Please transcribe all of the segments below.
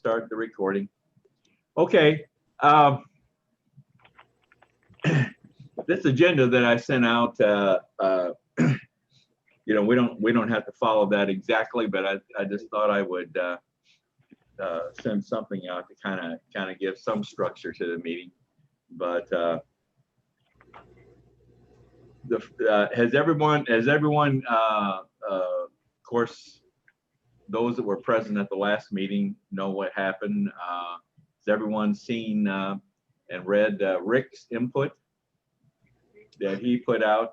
start the recording. Okay. This agenda that I sent out, we don't have to follow that exactly, but I just thought I would send something out to kind of give some structure to the meeting. But has everyone, of course, those that were present at the last meeting know what happened. Has everyone seen and read Rick's input that he put out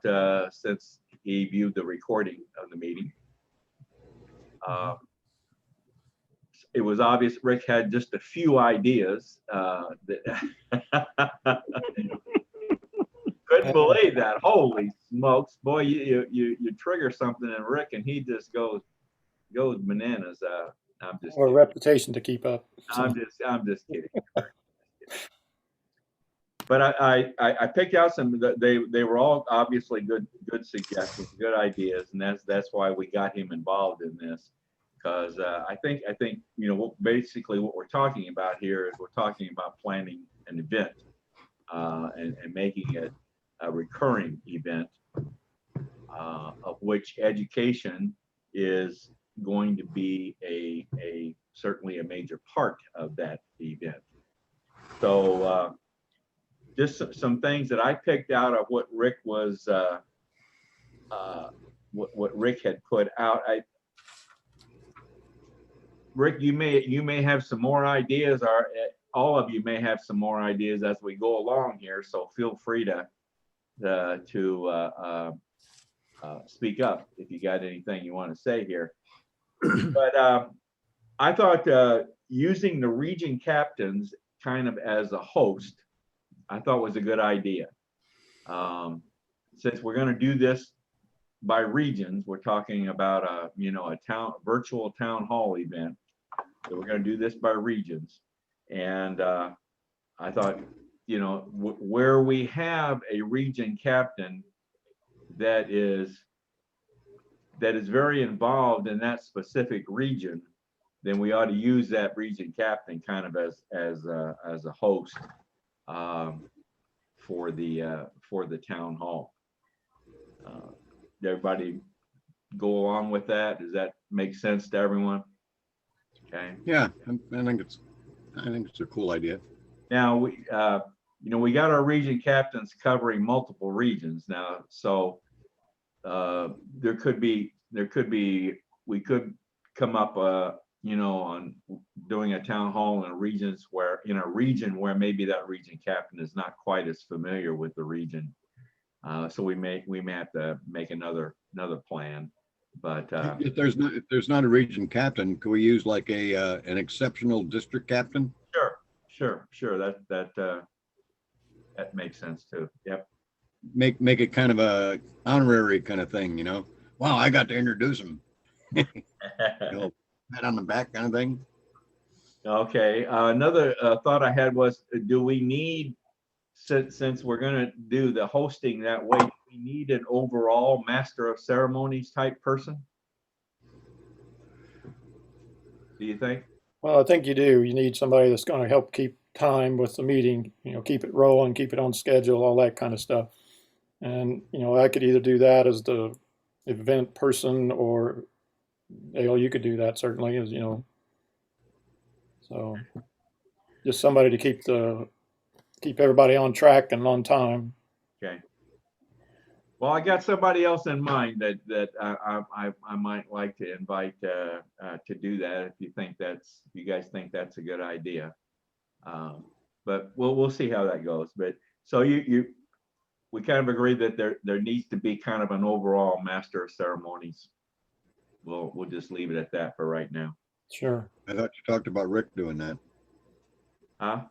since he viewed the recording of the meeting? It was obvious Rick had just a few ideas. Couldn't believe that. Holy smokes, boy! You trigger something in Rick, and he just goes bananas. I'm just a reputation to keep up. I'm just kidding. But I picked out some. They were all obviously good suggestions, good ideas, and that's why we got him involved in this. Because I think basically what we're talking about here is we're talking about planning an event and making it a recurring event, of which education is going to be certainly a major part of that event. So just some things that I picked out of what Rick was what Rick had put out. Rick, you may have some more ideas, or all of you may have some more ideas as we go along here. So feel free to speak up if you got anything you want to say here. But I thought using the region captains kind of as a host, I thought was a good idea. Since we're going to do this by regions, we're talking about a virtual town hall event. So we're going to do this by regions, and I thought, where we have a region captain that is very involved in that specific region, then we ought to use that region captain kind of as a host for the town hall. Everybody go along with that? Does that make sense to everyone? Okay. Yeah, I think it's a cool idea. Now we got our region captains covering multiple regions now, so we could come up on doing a town hall in a region where maybe that region captain is not quite as familiar with the region, so we may have to make another plan. But if there's not a region captain, could we use like an exceptional district captain? Sure. That makes sense too. Yep. Make it kind of a honorary kind of thing, Wow, I got to introduce him. Pat on the back kind of thing. Okay. Another thought I had was, do we need, since we're going to do the hosting that way, do we need an overall master of ceremonies type person? Do you think? Well, I think you do. You need somebody that's going to help keep time with the meeting, keep it rolling, keep it on schedule, all that kind of stuff. And, I could either do that as the event person, or Dale, you could do that certainly, as so just somebody to keep everybody on track and on time. Okay. Well, I got somebody else in mind that I might like to invite to do that if you guys think that's a good idea. But we'll see how that goes. But so we kind of agreed that there needs to be kind of an overall master of ceremonies. We'll just leave it at that for right now. Sure. I thought you talked about Rick doing that. Huh?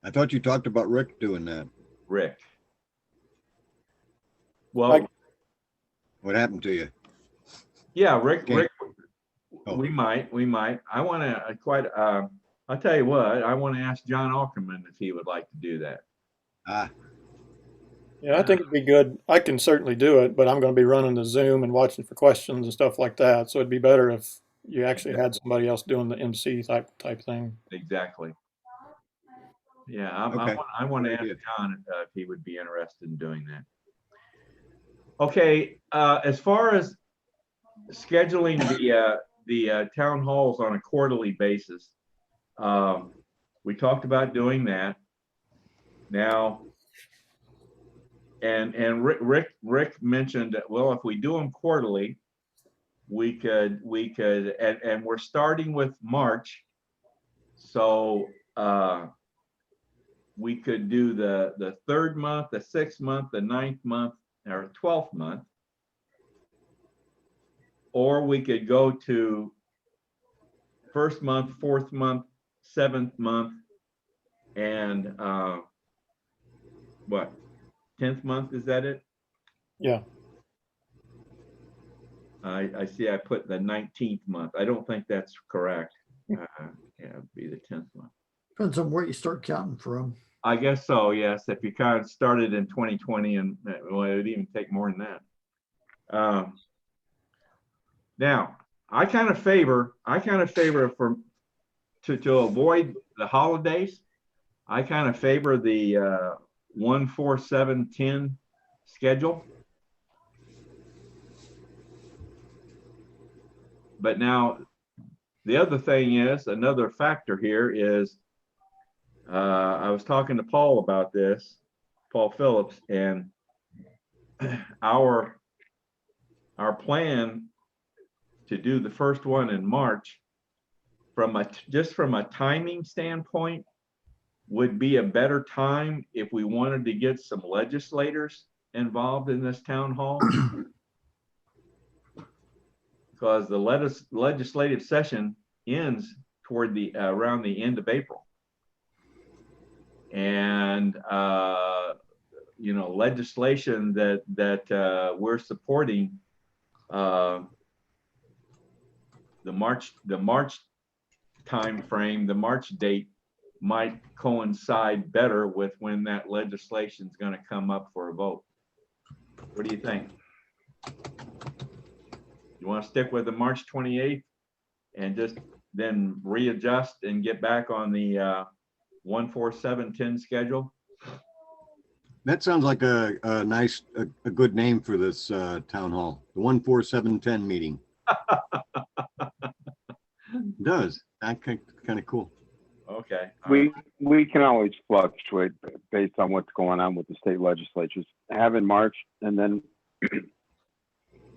I thought you talked about Rick doing that. Rick. Well, what happened to you? Yeah, Rick. Okay. Rick. Oh. We might. I want to I'll tell you what. I want to ask John Ackerman if he would like to do that. Yeah, I think it'd be good. I can certainly do it, but I'm going to be running the Zoom and watching for questions and stuff like that. So it'd be better if you actually had somebody else doing the MC type thing. Exactly. Yeah, Okay. I want to Very ask good. John if he would be interested in doing that. Okay, as far as scheduling the town halls on a quarterly basis, we talked about doing that. Now, and Rick mentioned that, well, if we do them quarterly, we could and we're starting with March, so we could do the third month, the 6th month, the 9th month, or 12th month, or we could go to 1st month, 4th month, 7th month, and what, 10th month, is that it? Yeah. I see I put the 19th month. I don't think that's correct. Yeah, it'd be the 10th month. Depends on where you start counting from. I guess so, yes. If you kind of started in 2020 and, well, it would even take more than that. Now, I kind of favor to avoid the holidays, I kind of favor the 1-4-7-10 schedule. But now, the other thing is, another factor here is, I was talking to Paul about this, Paul Phillips, and our plan to do the first one in March, just from a timing standpoint, would be a better time if we wanted to get some legislators involved in this town hall. Because the legislative session ends toward the around the end of April. And you know, legislation that we're supporting, the March time frame, the March date might coincide better with when that legislation is going to come up for a vote. What do you think? You want to stick with the March 28th and just then readjust and get back on the 1-4-7-10 schedule? That sounds like a nice, a good name for this town hall, the 1-4-7-10 meeting. It does. That kind of cool. Okay. We can always fluctuate based on what's going on with the state legislatures. Have in March, and then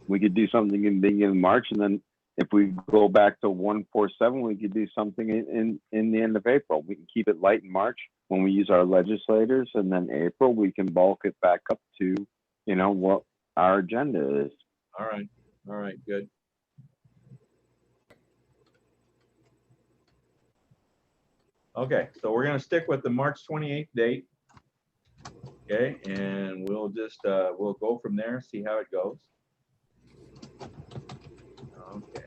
we could do something in the beginning of March, and then if we go back to 1-4-7, we could do something in the end of April. We can keep it light in March when we use our legislators, and then April we can bulk it back up to, you know, what our agenda is. All right, good. Okay, so we're going to stick with the March 28th date. Okay, and we'll just we'll go from there, see how it goes. Okay.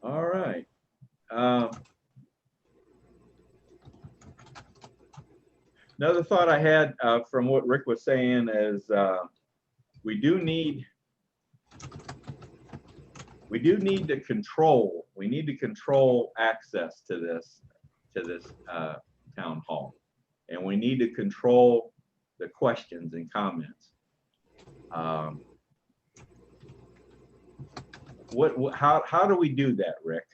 All right. Another thought I had from what Rick was saying is we do need to control. We need to control access to this town hall, and we need to control the questions and comments. How do we do that, Rick?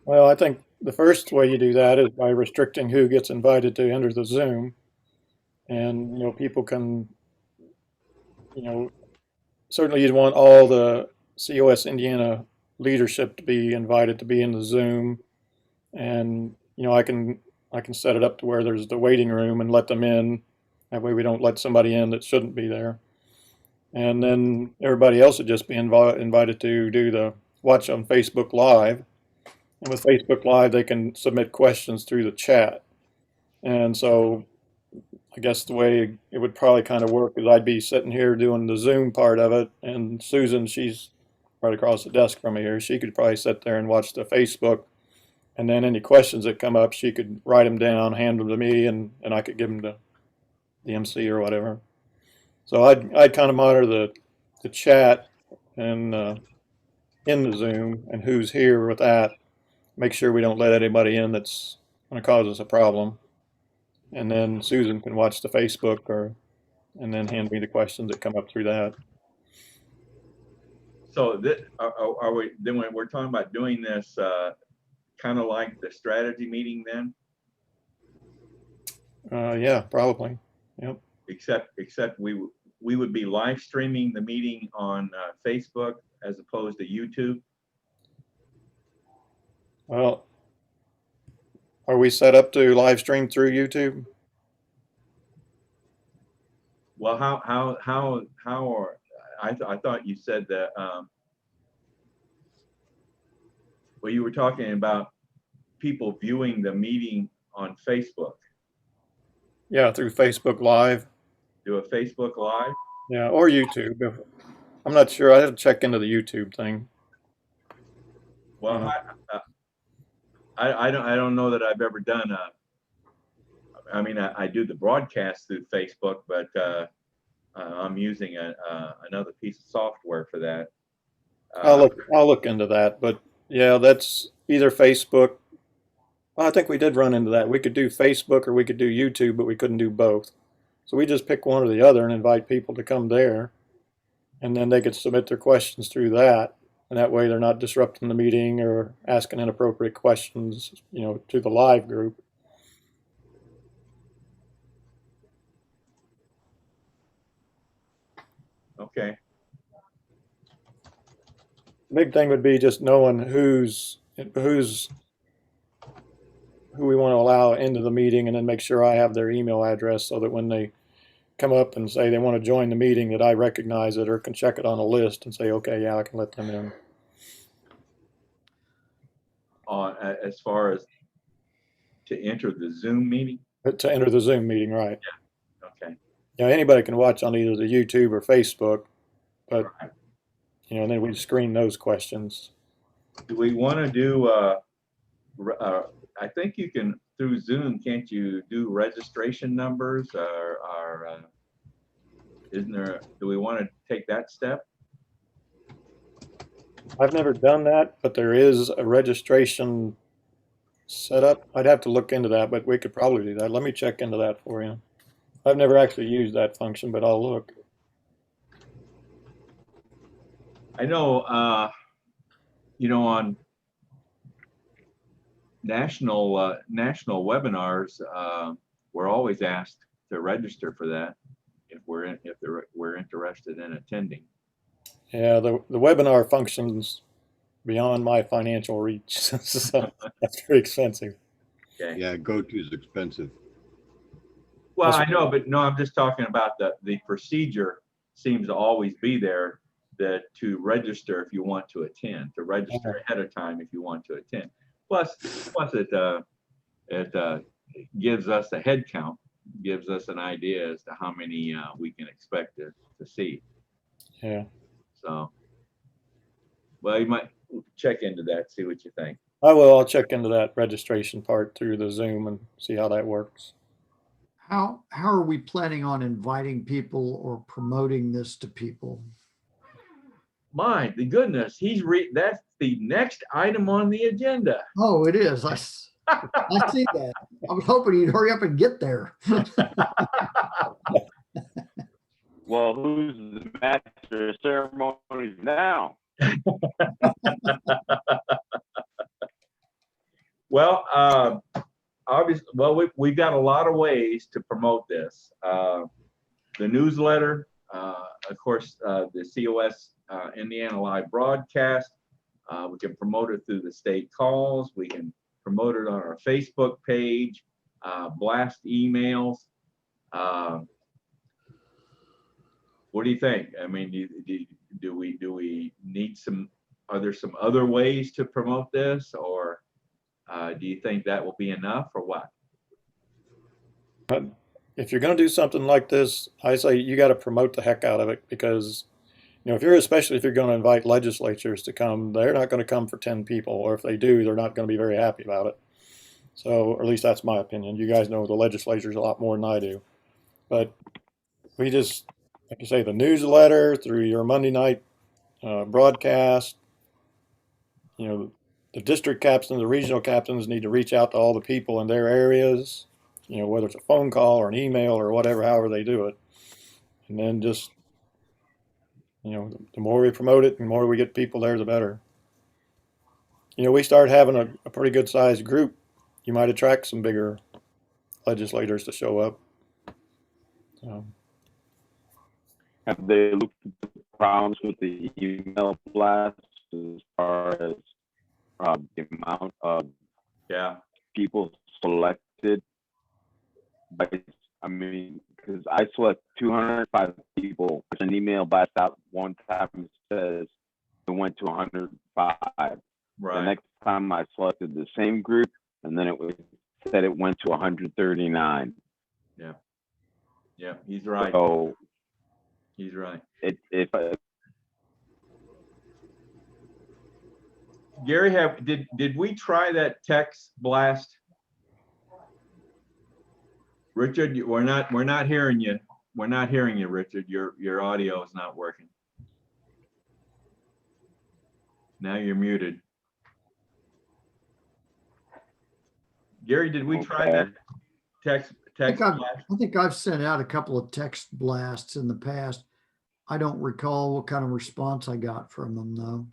Well, I think the first way you do that is by restricting who gets invited to enter the Zoom. And, you know, people can, you know, certainly you'd want all the COS Indiana leadership to be invited to be in the Zoom. And, you know, I can set it up to where there's the waiting room and let them in. That way we don't let somebody in that shouldn't be there. And then everybody else would just be invited to do the watch on Facebook Live. And with Facebook Live, they can submit questions through the chat. And so I guess the way it would probably kind of work is I'd be sitting here doing the Zoom part of it. And Susan, she's right across the desk from me here. She could probably sit there and watch the Facebook. And then any questions that come up, she could write them down, hand them to me, and I could give them to the MC or whatever. So I'd kind of monitor the chat and in the Zoom and who's here with that. Make sure we don't let anybody in that's going to cause us a problem. And then Susan can watch the Facebook and then hand me the questions that come up through that. So are we, then when we're talking about doing this, kind of like the strategy meeting then? Yeah, probably. Yep. Except we would be live streaming the meeting on Facebook as opposed to YouTube. Well, are we set up to live stream through YouTube? Well, how are, I thought you said that, well, you were talking about people viewing the meeting on Facebook. Yeah, through Facebook Live. Do a Facebook Live? Yeah, or YouTube. I'm not sure. I have to check into the YouTube thing. Well, Yeah. I don't know that I've ever done I mean, I do the broadcast through Facebook, but I'm using another piece of software for that. I'll look into that. But yeah, that's either Facebook. Well, I think we did run into that. We could do Facebook or we could do YouTube, but we couldn't do both. So we just pick one or the other and invite people to come there, and then they could submit their questions through that. And that way they're not disrupting the meeting or asking inappropriate questions, to the live group. Okay. The big thing would be just knowing who we want to allow into the meeting, and then make sure I have their email address so that when they come up and say they want to join the meeting, that I recognize it or can check it on a list and say, okay, yeah, I can let them in. As far as to enter the Zoom meeting? But to enter the Zoom meeting, right? Okay. Anybody can watch on either the YouTube or Facebook, but Right. then we screen those questions. Do we want to do, I think you can, through Zoom, can't you do registration numbers or isn't there, do we want to take that step? I've never done that, but there is a registration setup. I'd have to look into that, but we could probably do that. Let me check into that for you. I've never actually used that function, but I'll look. I know, on national webinars, we're always asked to register for that if we're interested in attending. Yeah, the webinar function's beyond my financial reach, so that's pretty expensive. Okay. Yeah, go-to is expensive. Well, I know, but no, I'm just talking about the procedure seems to always be there, that to register if you want to attend, to register ahead of time if you want to attend. Plus it gives us a head count, gives us an idea as to how many we can expect to see. Yeah. So, well, you might check into that, see what you think. I will. I'll check into that registration part through the Zoom and see how that works. How are we planning on inviting people or promoting this to people? My goodness, that's the next item on the agenda. Oh, it is. I see that. I was hoping you'd hurry up and get there. Well, who's the master of ceremonies now? Well, obviously, well, we've got a lot of ways to promote this. The newsletter, of course, the COS Indiana Live broadcast. We can promote it through the state calls. We can promote it on our Facebook page, blast emails. What do you think? I mean, do we need some? Are there some other ways to promote this, or do you think that will be enough, or what? But if you're going to do something like this, I say you got to promote the heck out of it, because especially if you're going to invite legislatures to come, they're not going to come for 10 people, or if they do, they're not going to be very happy about it. So, or at least that's my opinion. You guys know the legislatures a lot more than I do, but we just, like you say, the newsletter through your Monday night broadcast. You know, the district captains, the regional captains need to reach out to all the people in their areas, you know, whether it's a phone call or an email or whatever, however they do it. And then just, you know, the more we promote it, the more we get people there, the better. You know, we start having a pretty good sized group, you might attract some bigger legislators to show up. So, Have they looked at the problems with the email blasts as far as the amount of Yeah, people selected? I mean, because I select 205 people. There's an email blast out one time that says it went to 105. The right. next time I selected the same group, and then said it went to 139. Yeah, he's right. So He's right. if Gary, did we try that text blast? Richard, we're not hearing you. We're not hearing you, Richard. Your audio is not working. Now you're muted. Gary, did we try that text blast? I think I've sent out a couple of text blasts in the past. I don't recall what kind of response I got from them though.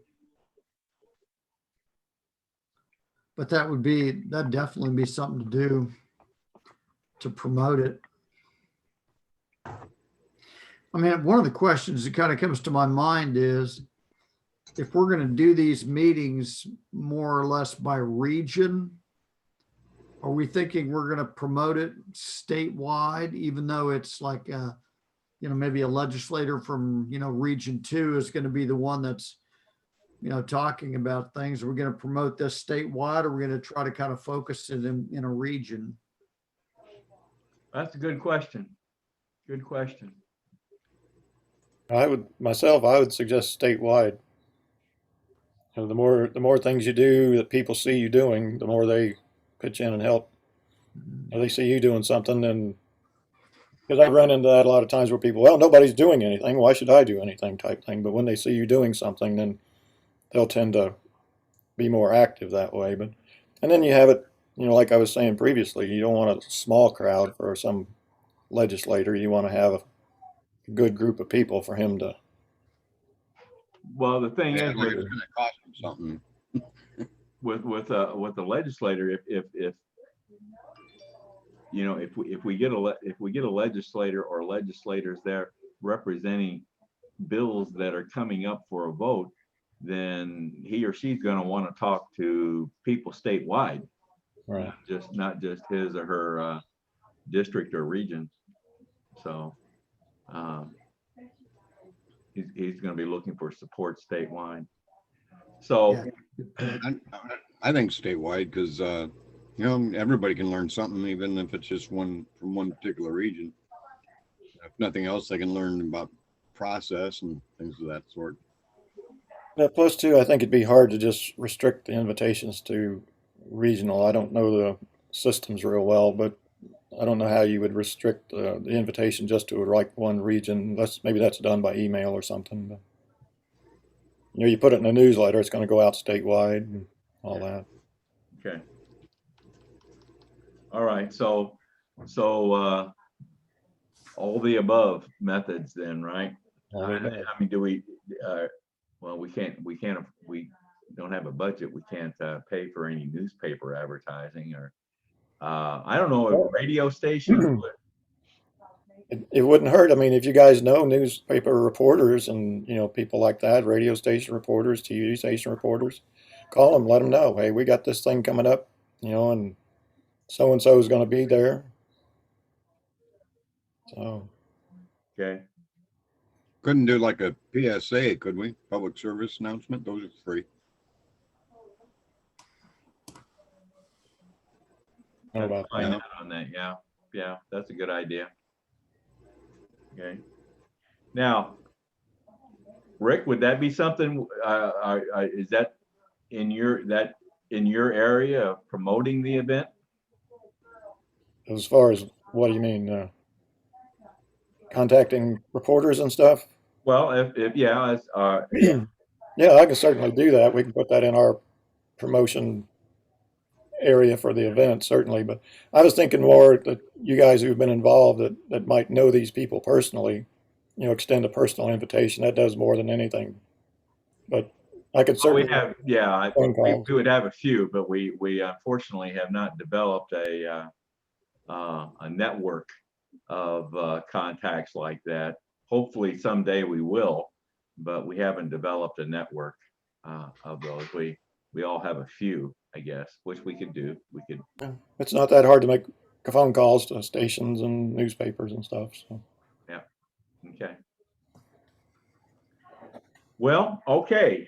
But that'd definitely be something to do to promote it. I mean, one of the questions that kind of comes to my mind is if we're going to do these meetings more or less by region, are we thinking we're going to promote it statewide, even though it's like, maybe a legislator from, region 2 is going to be the one that's, talking about things. Are we going to promote this statewide, or are we going to try to kind of focus it in a region? That's a good question. Good question. I would suggest statewide. You know, the more things you do that people see you doing, the more they pitch in and help. You know, they see you doing something, and because I've run into that a lot of times where people, well, nobody's doing anything, why should I do anything type thing. But when they see you doing something, then they'll tend to be more active that way. And then you have it, like I was saying previously, you don't want a small crowd for some legislator. You want to have a good group of people for him to. Well, the thing Yeah, is, like it's gonna cost them something. with the legislator, if we get a legislator or legislators there representing bills that are coming up for a vote, then he or she's going to want to talk to people statewide, Right. not just his or her district or region. So he's going to be looking for support statewide. So I think statewide, because everybody can learn something, even if it's just one from one particular region. If nothing else, they can learn about process and things of that sort. Plus, too, I think it'd be hard to just restrict the invitations to regional. I don't know the systems real well, but I don't know how you would restrict the invitation just to like one region. Maybe that's done by email or something. But, you put it in a newsletter, it's going to go out statewide and all that. okay. All right. So all the above methods then, right? I mean, do we? Well, we don't have a budget. We can't pay for any newspaper advertising, or I don't know, if radio stations would. It wouldn't hurt. I mean, if you guys know newspaper reporters and, people like that, radio station reporters, TV station reporters, call them, let them know, hey, we got this thing coming up, and so-and-so is going to be there. So. Okay. Couldn't do like a PSA, could we? Public service announcement. Those are free. How about Find that? out on that. Yeah, that's a good idea. Okay. Now, Rick, would that be something? Is that in your area of promoting the event? As far as what do you mean? Contacting reporters and stuff? Well, if Yeah, I can certainly do that. We can put that in our promotion area for the event, certainly. But I was thinking more that you guys who've been involved that might know these people personally, extend a personal invitation. That does more than anything. But I could Well, we certainly have, yeah, phone we calls. would have a few, but we unfortunately have not developed a network of contacts like that. Hopefully someday we will, but we haven't developed a network of those. We all have a few, I guess, which we could do. We could, Yeah. It's not that hard to make phone calls to stations and newspapers and stuff. So. yeah, okay. Well, okay.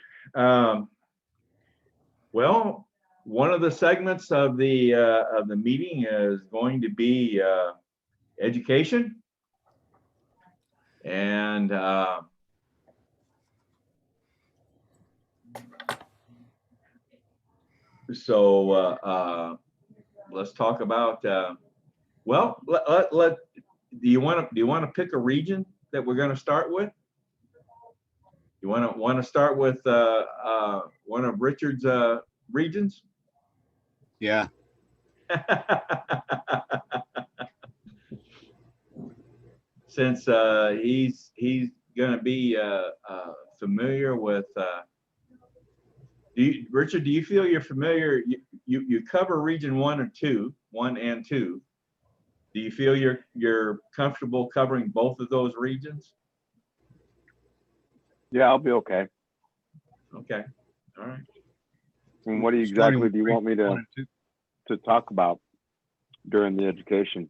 Well, one of the segments of the meeting is going to be education, and so let's talk about. Well, do you want to pick a region that we're going to start with? You want to start with one of Richard's regions? Yeah, Since he's going to be familiar with. Richard, do you feel you're familiar? You cover region 1 and 2. Do you feel you're comfortable covering both of those regions? Yeah, I'll be okay. Okay, all right. And what Starting exactly with do you want me region 1 and 2. to talk about during the education?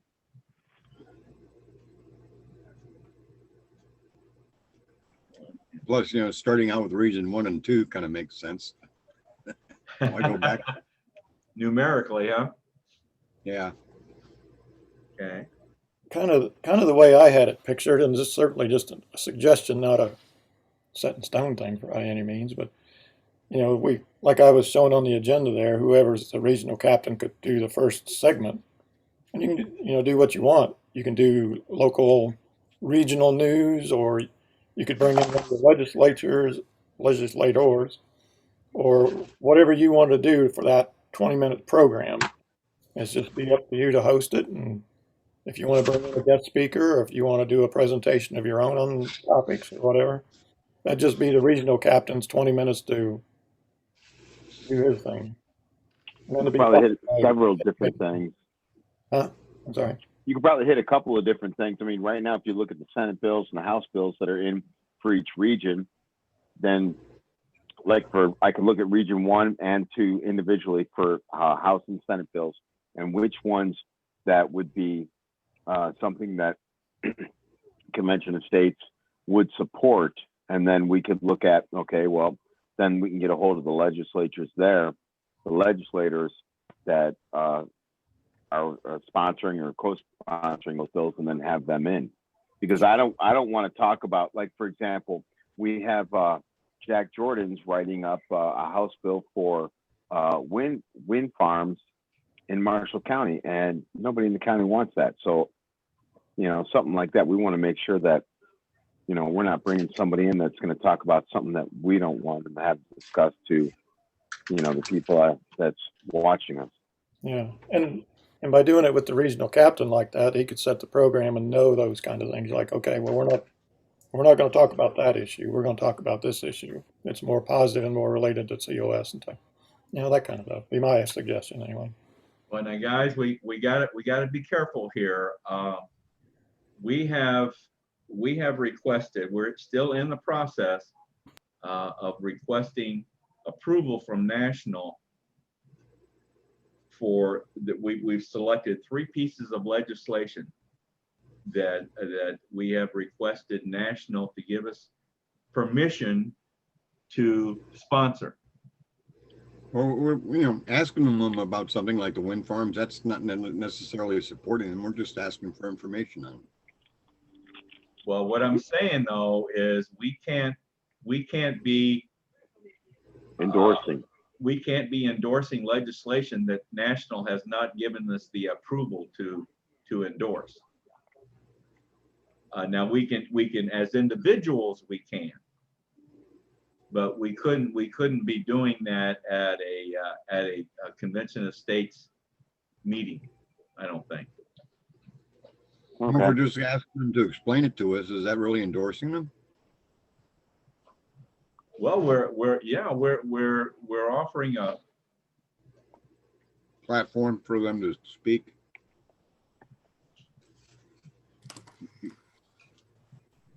Plus, starting out with region 1 and 2 kind of makes sense. Why go back? Numerically, huh? Yeah. Okay. Kind of the way I had it pictured, and this is certainly just a suggestion, not a set in stone thing by any means. But we, like I was shown on the agenda there, whoever's the regional captain could do the first segment, and you can do what you want. You can do local, regional news, or you could bring in one of the legislators, or whatever you want to do for that 20-minute program. It's just be up to you to host it, and if you want to bring in a guest speaker, or if you want to do a presentation of your own on topics or whatever, that'd just be the regional captain's 20 minutes to do his thing. And then to be Probably hit followed by- several different things. Huh? I'm sorry. You could probably hit a couple of different things. I mean, right now, if you look at the Senate bills and the House bills that are in for each region, then I can look at region 1 and 2 individually for House and Senate bills, and which ones that would be something that Convention of States would support, and then we could look at, okay, well, then we can get a hold of the legislatures there, the legislators that are sponsoring or co-sponsoring those bills, and then have them in. Because I don't want to talk about, like, for example, we have Jack Jordan's writing up a House bill for wind farms in Marshall County, and nobody in the county wants that. So, something like that, we want to make sure that, we're not bringing somebody in that's going to talk about something that we don't want them to have discussed to, the people that's watching us. Yeah. And by doing it with the regional captain like that, he could set the program and know those kind of things. Like, okay, well, we're not going to talk about that issue. We're going to talk about this issue. It's more positive and more related to COS and things. That kind of stuff. Be my suggestion anyway. Well, now, guys, we got to be careful here. We have requested. We're still in the process of requesting approval from National for that. We've selected 3 pieces of legislation that we have requested National to give us permission to sponsor. Well, we're, asking them about something like the wind farms. That's not necessarily supporting them. We're just asking for information on them. Well, what I'm saying though is we can't be Endorsing. we can't be endorsing legislation that National has not given us the approval to endorse. Now we can as individuals we can, but we couldn't be doing that at a convention of states meeting, I don't think. If Okay. we're just asking them to explain it to us, is that really endorsing them? Well, we're offering a, Platform for them to speak?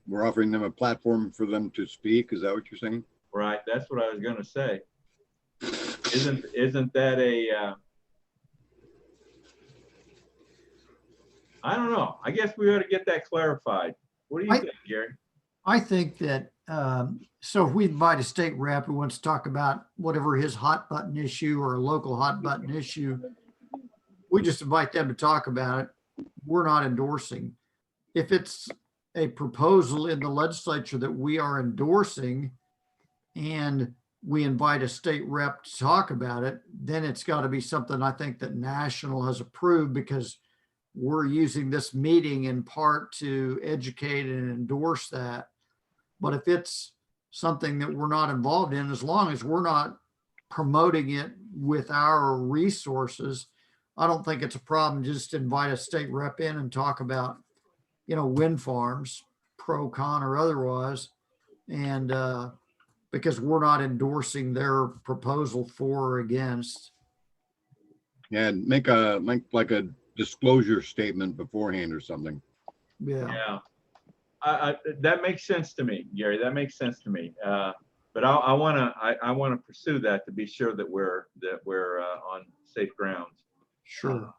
We're offering them a platform for them to speak, is that what you're saying? right, that's what I was gonna say. Isn't that a, I don't know. I guess we ought to get that clarified. What do you I- think, Gary? I think that, so if we invite a state rep who wants to talk about whatever his hot button issue or a local hot button issue, we just invite them to talk about it. We're not endorsing. If it's a proposal in the legislature that we are endorsing and we invite a state rep to talk about it, then it's got to be something I think that national has approved, because we're using this meeting in part to educate and endorse that. But if it's something that we're not involved in, as long as we're not promoting it with our resources, I don't think it's a problem. Just invite a state rep in and talk about, wind farms, pro, con, or otherwise. And because we're not endorsing their proposal for or against. Yeah, make like a disclosure statement beforehand or something. Yeah. Yeah. That makes sense to me, Gary. That makes sense to me. But I wanna pursue that to be sure that we're on safe grounds. Sure.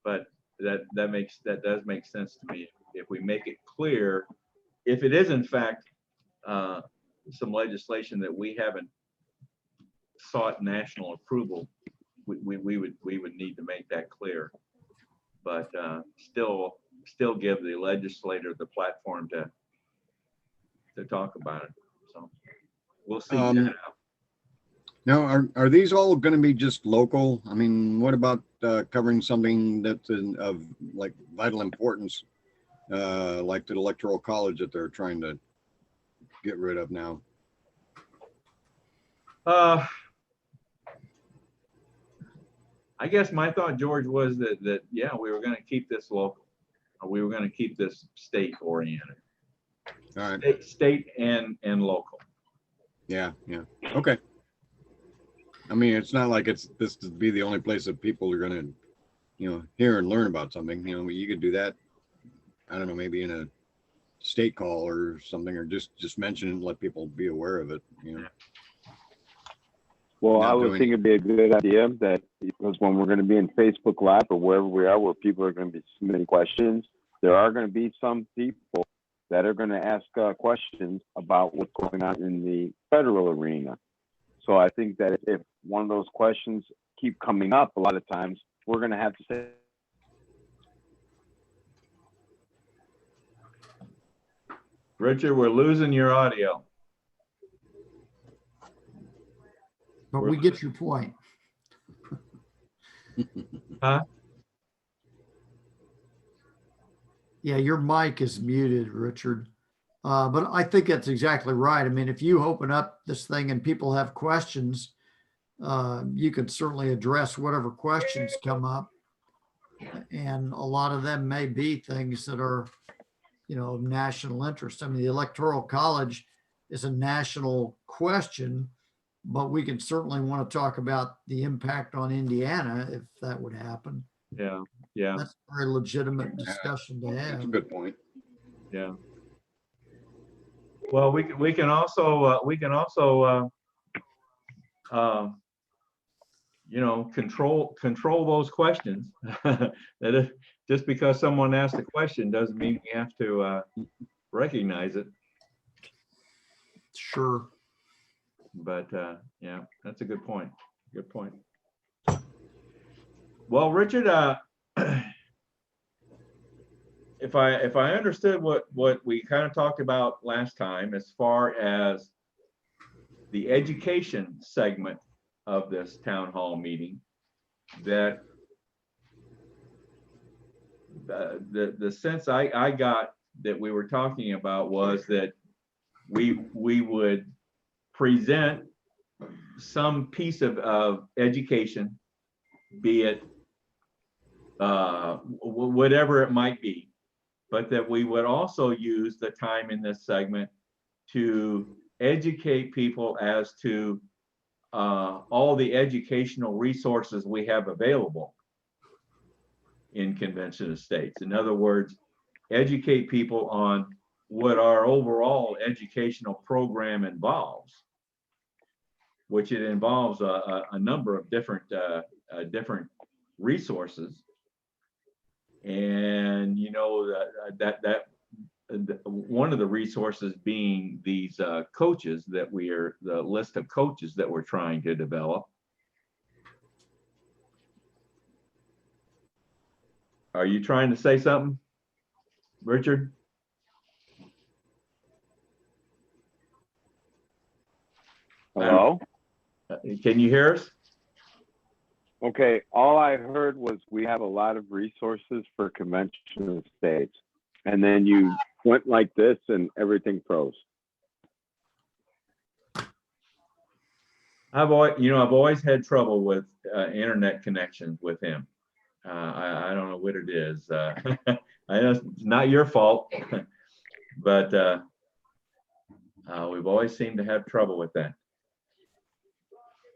But that does make sense to me. If we make it clear, if it is in fact some legislation that we haven't sought national approval, we would need to make that clear. But still give the legislator the platform to talk about it. So we'll see that out. Now, are these all going to be just local? I mean, what about covering something that's of like vital importance, like the Electoral College that they're trying to get rid of now? I guess my thought, George, was that yeah, we were going to keep this local. We were going to keep this state oriented. All right. State and local. Yeah. Okay. I mean, it's not like this to be the only place that people are going to, hear and learn about something. You could do that. I don't know, maybe in a state call or something, or just mention it and let people be aware of it. Well, Not I would doing- think it'd be a good idea that, because when we're going to be in Facebook Live or wherever we are, where people are going to be submitting questions, there are going to be some people that are going to ask questions about what's going on in the federal arena. So I think that if one of those questions keep coming up, a lot of times we're going to have to say, Richard, we're losing your audio. But we get your point. Huh? Yeah, your mic is muted, Richard. But I think that's exactly right. I mean, if you open up this thing and people have questions, you can certainly address whatever questions come up. And a lot of them may be things that are, of national interest. I mean, the Electoral College is a national question, but we can certainly want to talk about the impact on Indiana if that would happen. Yeah. That's a very legitimate discussion to That's a have. good point. Yeah. Well, we can also control those questions. That if just because someone asked a question doesn't mean we have to recognize it. Sure. But yeah, that's a good point. Good point. Well, Richard, if I understood what we kind of talked about last time, as far as the education segment of this town hall meeting, that the sense I got that we were talking about was that we would present some piece of education, be it whatever it might be, but that we would also use the time in this segment to educate people as to all the educational resources we have available in Convention Estates. In other words, educate people on what our overall educational program involves, which it involves a number of different resources. And you know that one of the resources being these coaches that the list of coaches that we're trying to develop. Are you trying to say something, Richard? Hello? Can you hear us? Okay, all I heard was we have a lot of resources for Convention Estates. And then you went like this and everything froze. I've always had trouble with internet connections with him. I don't know what it is. I know it's not your fault, but we've always seemed to have trouble with that.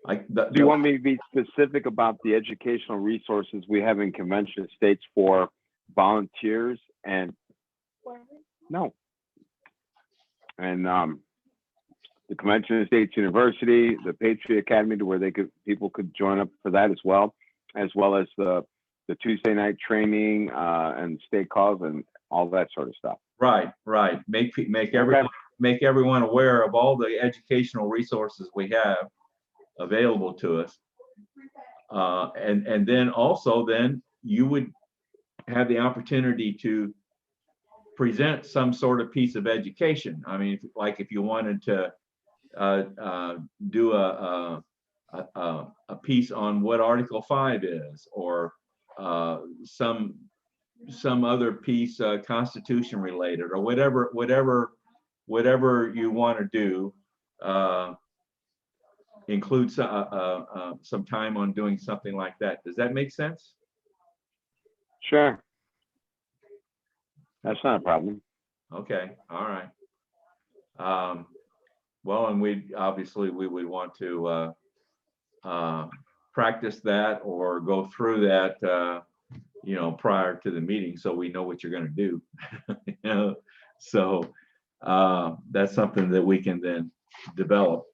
Do you want me to be specific about the educational resources we have in Convention Estates for volunteers and no? And the Convention Estates University, the Patriot Academy, to where people could join up for that as well as the Tuesday night training and state calls and all that sort of stuff. Right. Make everyone aware of all the educational resources we have available to us, and then also you would have the opportunity to present some sort of piece of education. I mean, if you wanted to do a piece on what Article 5 is, or some other piece Constitution related, or whatever you want to do, include some time on doing something like that. Does that make sense? Sure. That's not a problem. Okay, all right. Well, and we would want to practice that or go through that, prior to the meeting, so we know what you're going to do. So that's something that we can then develop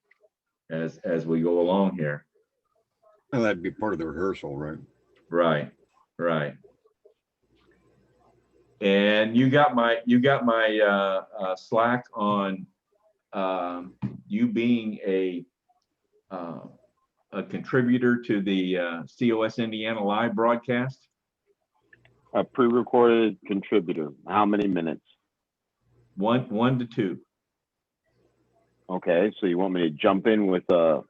as we go along here. Well, that'd be part of the rehearsal, right? Right. And you got my Slack on you being a contributor to the COS Indiana Live broadcast. A pre-recorded contributor. How many minutes? 1 to 2. Okay, so you want me to jump in with a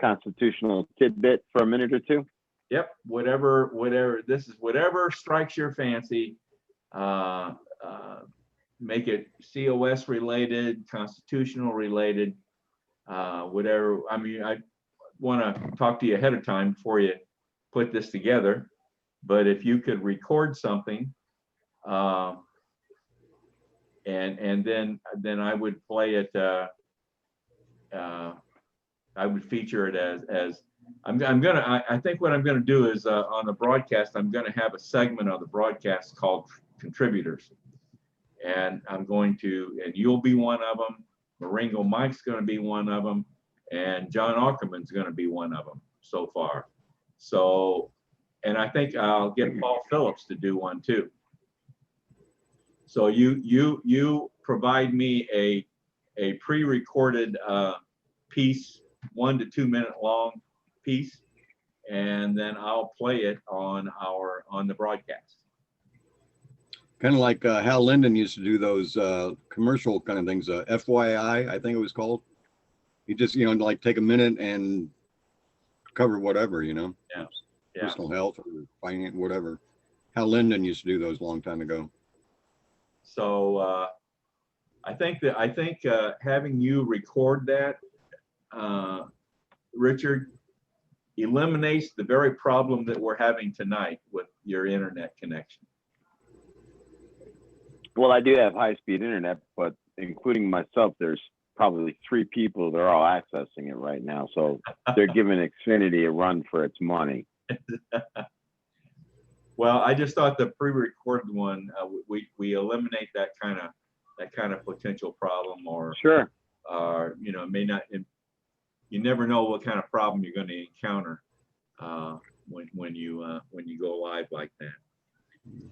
constitutional tidbit for a minute or two? Yep, whatever. This is whatever strikes your fancy. Make it COS related, constitutional related, whatever. I mean, I want to talk to you ahead of time before you put this together. But if you could record something, and then I would play it. I would feature it as I think what I'm gonna do is on the broadcast, I'm gonna have a segment of the broadcast called Contributors. And and you'll be one of them. Marengo Mike's gonna be one of them. And John Ackerman's gonna be one of them so far. So, and I think I'll get Paul Phillips to do one too. So you provide me a pre-recorded piece, 1 to 2 minute long piece, and then I'll play it on the broadcast. Kind of like Hal Linden used to do those commercial kind of things, FYI, I think it was called. He just, like take a minute and cover whatever, Yeah. personal health or finance, whatever. Hal Linden used to do those a long time ago. So I think having you record that Richard, eliminates the very problem that we're having tonight with your internet connection. Well, I do have high-speed internet, but including myself, there's probably 3 people that are all accessing it right now. So they're giving Xfinity a run for its money. Well, I just thought the pre-recorded one, we eliminate that kind of potential problem, or Sure. you know, it may not. You never know what kind of problem you're going to encounter when you go live like that.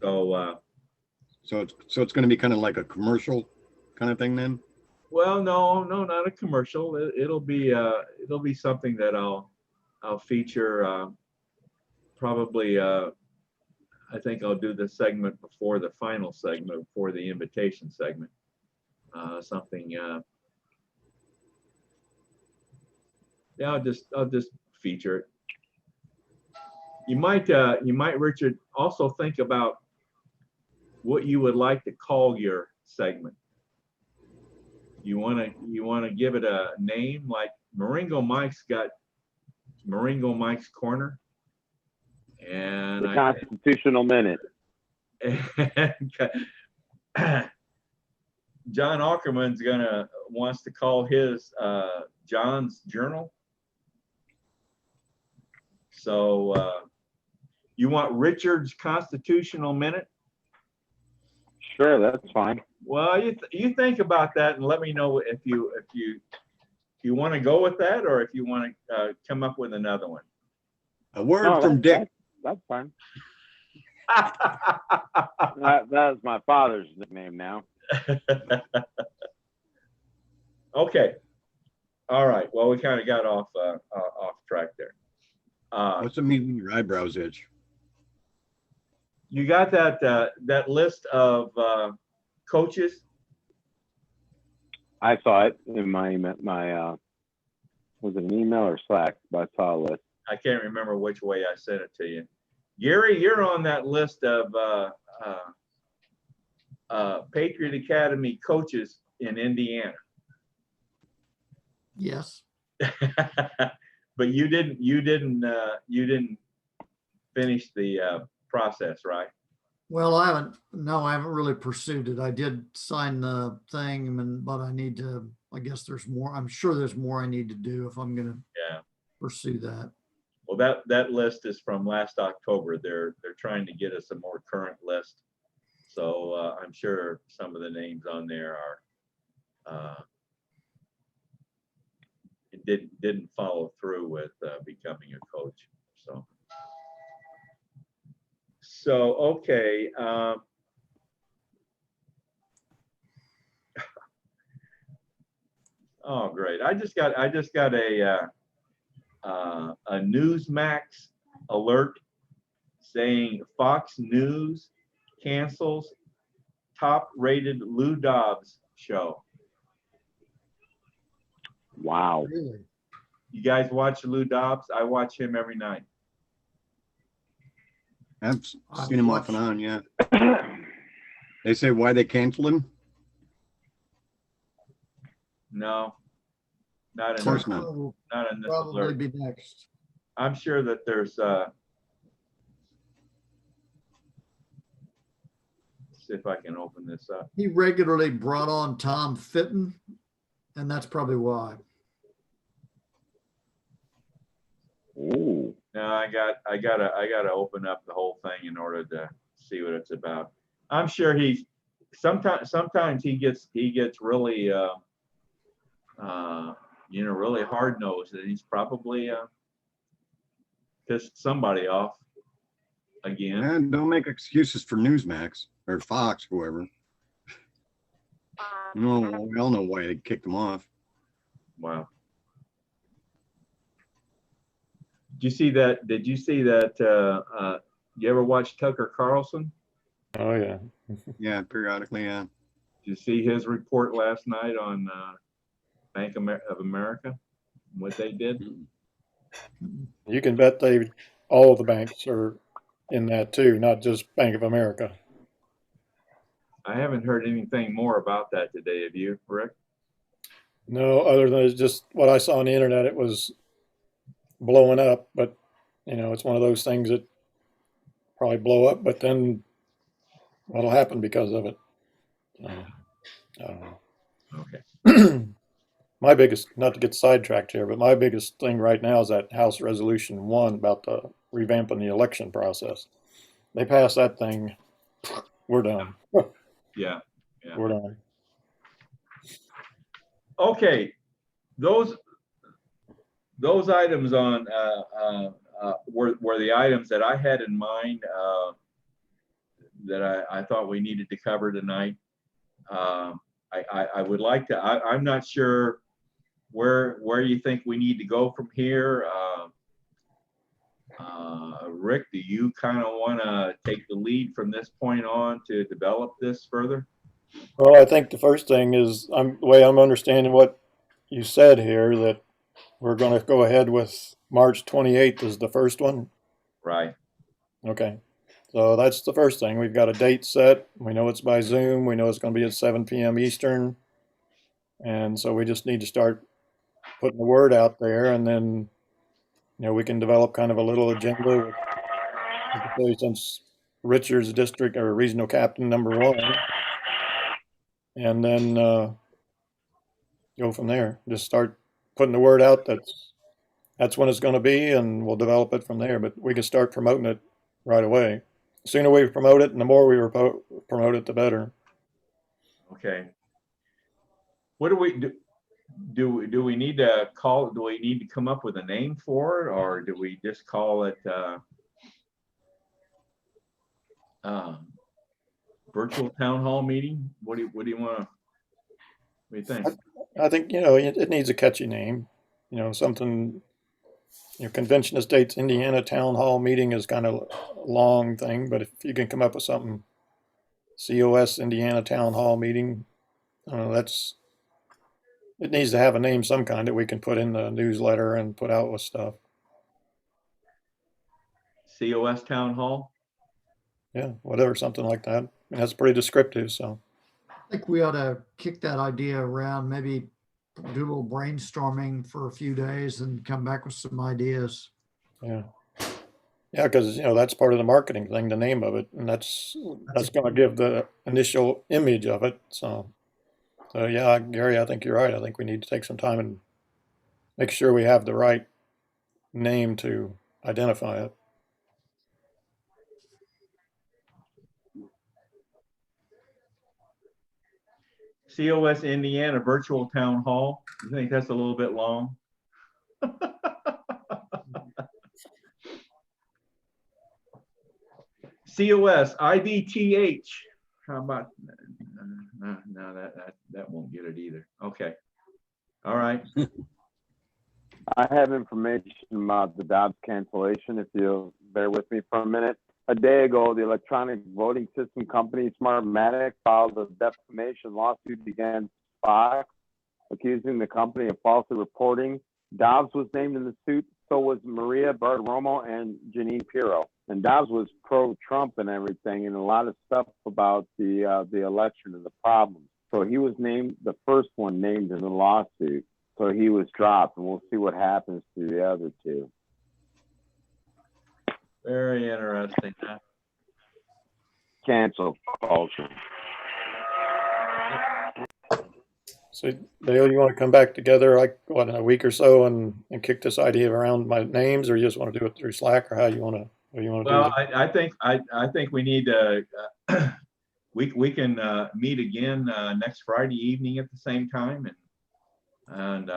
So So it's going to be kind of like a commercial kind of thing then? well, no, not a commercial. It'll be something that I'll feature probably. I think I'll do the segment before the final segment, before the invitation segment. Something. Yeah, I'll just feature it. You might, Richard, also think about what you would like to call your segment. You wanna give it a name, like Maringo Mike's got Maringo Mike's Corner, and The Constitutional Minute. John Ackerman's wants to call his John's Journal. So you want Richard's Constitutional Minute? Sure, that's fine. Well, you think about that and let me know if you want to go with that, or if you want to come up with another one. A word No, from Dick. That's fine. That is my father's nickname now. Okay. All right. Well, we kind of got off track there. What's it mean when your eyebrows itch? You got that list of coaches? I saw it in my was it an email or Slack? But I saw a list. I can't remember which way I sent it to you. Gary, you're on that list of Patriot Academy coaches in Indiana. Yes. But you didn't finish the process, right? Well, I haven't really pursued it. I did sign the thing, but I guess there's more. I'm sure there's more I need to do if I'm going to Yeah. pursue that. Well, that list is from last October. They're trying to get us a more current list. So I'm sure some of the names on there are it didn't follow through with becoming a coach. So okay. Oh, great! I just got a Newsmax alert saying Fox News cancels top-rated Lou Dobbs show. Wow. Really? You guys watch Lou Dobbs? I watch him every night. I've seen him off and on, yeah. They say why they canceled him? No, not Of in course this, not. not in this Probably alert. be next. I'm sure that there's let's see if I can open this up. He regularly brought on Tom Fitton, and that's probably why. Ooh. No, I gotta open up the whole thing in order to see what it's about. I'm sure sometimes he gets really really hard nosed, and he's probably pissed somebody off again. And don't make excuses for Newsmax or Fox, whoever. No, we all know why they kicked him off. Wow. Did you see that? You ever watch Tucker Carlson? Oh yeah. Yeah, periodically, yeah. Did you see his report last night on Bank of America, what they did? You can bet all the banks are in that too, not just Bank of America. I haven't heard anything more about that today. Have you, Rick? No, other than it's just what I saw on the internet, it was blowing up, but it's one of those things that probably blow up, but then what'll happen because of it? I don't Okay. know. My biggest, not to get sidetracked here, but my biggest thing right now is that House Resolution 1 about the revamping the election process. They pass that thing, we're done. Yeah. Yeah. We're done. Okay. Those items on were the items that I had in mind that I thought we needed to cover tonight. I would like to. I'm not sure where you think we need to go from here. Rick, do you kind of want to take the lead from this point on to develop this further? Well, I think the first thing is, the way I'm understanding what you said here, that we're going to go ahead with March 28th is the first one. Right. Okay. So that's the first thing. We've got a date set. We know it's by Zoom. We know it's going to be at 7 p.m. Eastern. And so we just need to start putting the word out there, and then, we can develop kind of a little agenda with, like I say, since Richard's district or regional captain #1, and then go from there. Just start putting the word out. That's when it's going to be, and we'll develop it from there. But we can start promoting it right away. The sooner we promote it, and the more we promote it, the better. Okay. What do we do? Do we need to call? Do we need to come up with a name for it, or do we just call it virtual town hall meeting? What do you want to? What do you think? I think, it needs a catchy name. Something. Convention Estates Indiana Town Hall meeting is kind of a long thing, but if you can come up with something, COS Indiana Town Hall meeting, I don't know, it needs to have a name, some kind that we can put in the newsletter and put out with stuff. COS Town Hall? Yeah, whatever, something like that. I mean, that's pretty descriptive, so. I think we ought to kick that idea around, maybe do a little brainstorming for a few days and come back with some ideas. Yeah. Yeah, because, that's part of the marketing thing, the name of it, and that's going to give the initial image of it, so. So yeah, Gary, I think you're right. I think we need to take some time and make sure we have the right name to identify it. COS Indiana Virtual Town Hall. You think that's a little bit long? COS IVTH. How about no, that won't get it either. Okay. All right. I have information about the Dobbs cancellation, if you'll bear with me for a minute. A day ago, the electronic voting system company Smartmatic filed a defamation lawsuit against Fox, accusing the company of falsely reporting. Dobbs was named in the suit, so was Maria Bartiromo and Jeanine Pirro. And Dobbs was pro-Trump and everything, and a lot of stuff about the election and the problems. So he was named, the first one named in the lawsuit. So he was dropped, and we'll see what happens to the other two. Very interesting. Cancel culture. So Dale, you want to come back together like what, in a week or so and kick this idea around my names, or you just want to do it through Slack, or how you want to do Well, that? I think we need to we can meet again next Friday evening at the same time, and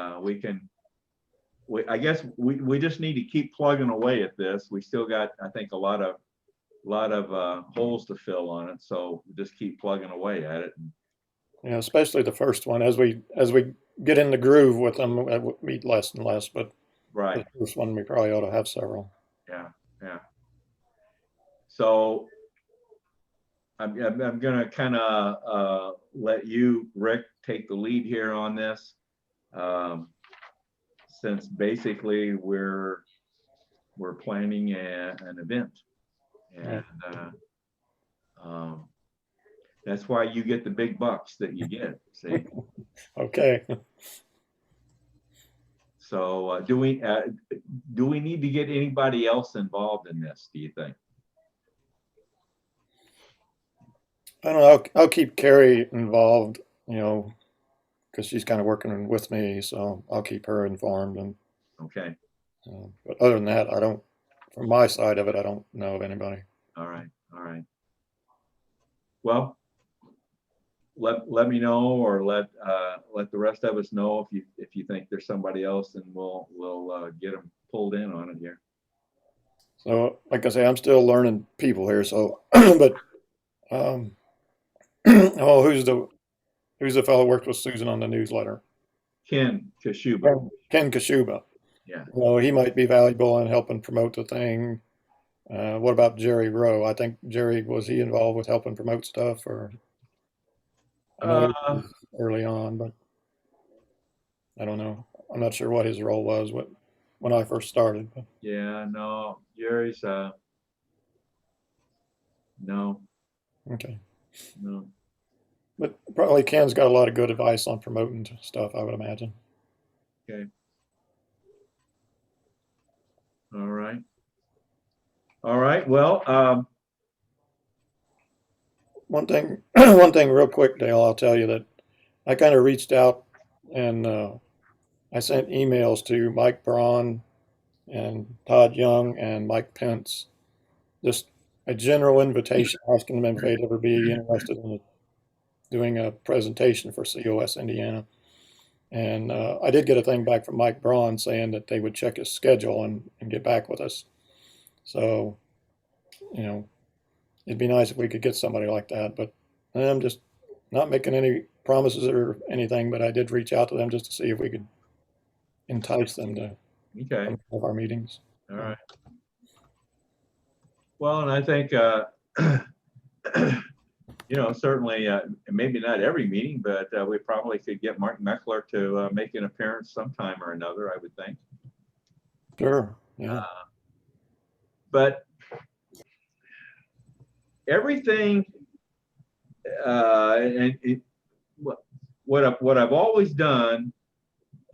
I guess we just need to keep plugging away at this. We still got, I think, a lot of holes to fill on it, so just keep plugging away at it. Yeah, especially the first one. As we get in the groove with them, we meet less and less. But Right. the first one, we probably ought to have several. Yeah. So I'm gonna kind of let you, Rick, take the lead here on this, since basically we're planning an event, and that's why you get the big bucks that you get. See. Okay. So do we need to get anybody else involved in this, do you think? I don't know. I'll keep Carrie involved, because she's kind of working with me, so I'll keep her informed. And Okay, but other than that, from my side of it, I don't know of anybody. all right, all right. Well, let me know, or let the rest of us know if you think there's somebody else, and we'll get them pulled in on it here. So, like I say, I'm still learning people here. So, but oh, who's the fellow who worked with Susan on the newsletter? Ken Kashuba. Ken Kashuba. Yeah. He might be valuable in helping promote the thing. What about Jerry Rowe? I think Jerry, was he involved with helping promote stuff, or I know he was early on, but I don't know. I'm not sure what his role was when I first started. But. Yeah, no, Jerry's no, Okay. no. But probably Ken's got a lot of good advice on promoting stuff, I would imagine. Okay. All right. All right. Well, One thing real quick, Dale, I'll tell you that I kind of reached out and I sent emails to Mike Braun and Todd Young and Mike Pence, just a general invitation asking them if they'd ever be interested in doing a presentation for COS Indiana. And I did get a thing back from Mike Braun saying that they would check his schedule and get back with us. So, it'd be nice if we could get somebody like that, but I'm just not making any promises or anything, but I did reach out to them just to see if we could entice them to okay. come to our meetings. All right. Well, and I think, certainly, maybe not every meeting, but we probably could get Mark Meckler to make an appearance sometime or another, I would think. Sure. Yeah. But everything, what I've always done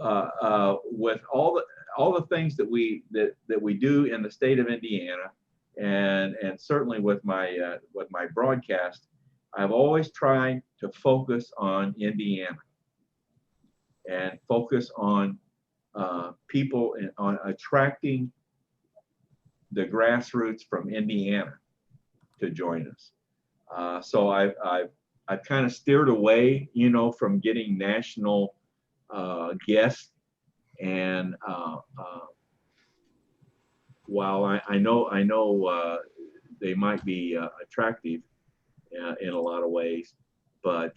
with all the things that we do in the state of Indiana, and certainly with my broadcast, I've always tried to focus on Indiana and focus on people and on attracting the grassroots from Indiana to join us. So I've kind of steered away, from getting national guests, and while I know they might be attractive in a lot of ways, but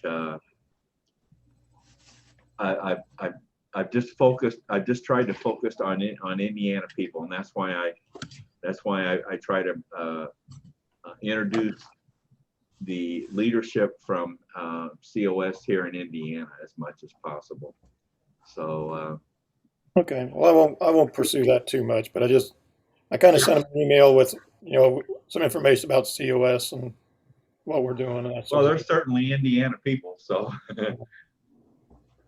I've just tried to focus on Indiana people, and that's why I try to introduce the leadership from COS here in Indiana as much as possible. So Okay. Well, I won't pursue that too much, but I kind of sent them an email with, some information about COS and what we're doing. And well, they're certainly Indiana people, so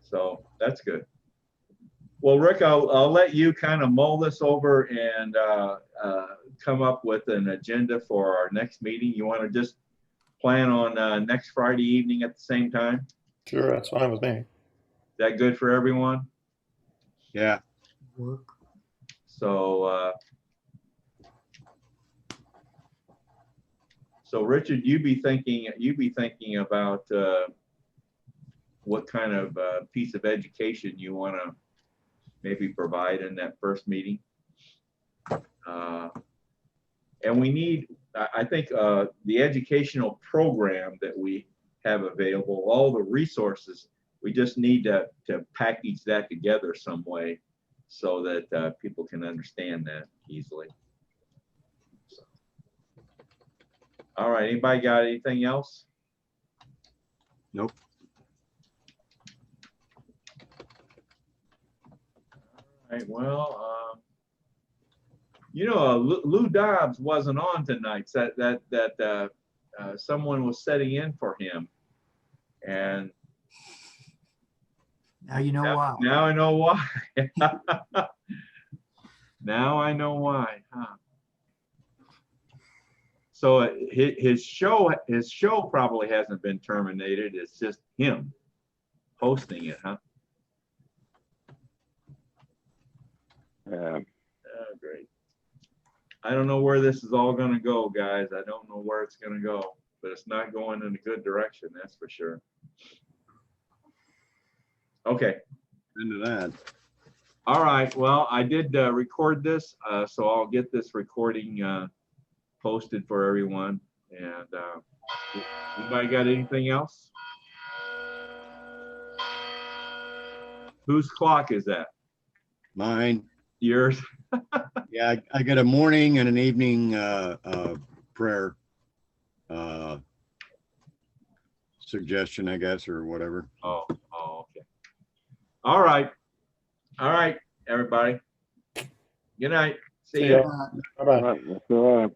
so that's good. Well, Rick, I'll let you kind of mull this over and come up with an agenda for our next meeting. You want to just plan on next Friday evening at the same time? Sure, that's fine with me. Is that good for everyone? Yeah. Work. So, so Richard, you be thinking about what kind of piece of education you want to maybe provide in that first meeting. And we need, I think, the educational program that we have available, all the resources, we just need to package that together some way so that people can understand that easily. So. All right, anybody got anything else? Nope. All right, well, Lou Dobbs wasn't on tonight. So that someone was setting in for him, and Now you know why. Now I know why. Now I know why, huh? So his show probably hasn't been terminated. It's just him hosting it, huh? Yeah. Oh, great. I don't know where this is all gonna go, guys. I don't know where it's gonna go, but it's not going in a good direction, that's for sure. Okay, Into that. all right. Well, I did record this, so I'll get this recording posted for everyone. And anybody got anything else? Whose clock is that? Mine. Yours? Yeah, I get a morning and an evening prayer suggestion, I guess, or whatever. Oh, okay. All right. All right, everybody. Good night. See See ya. ya. Bye-bye. All right, let's go.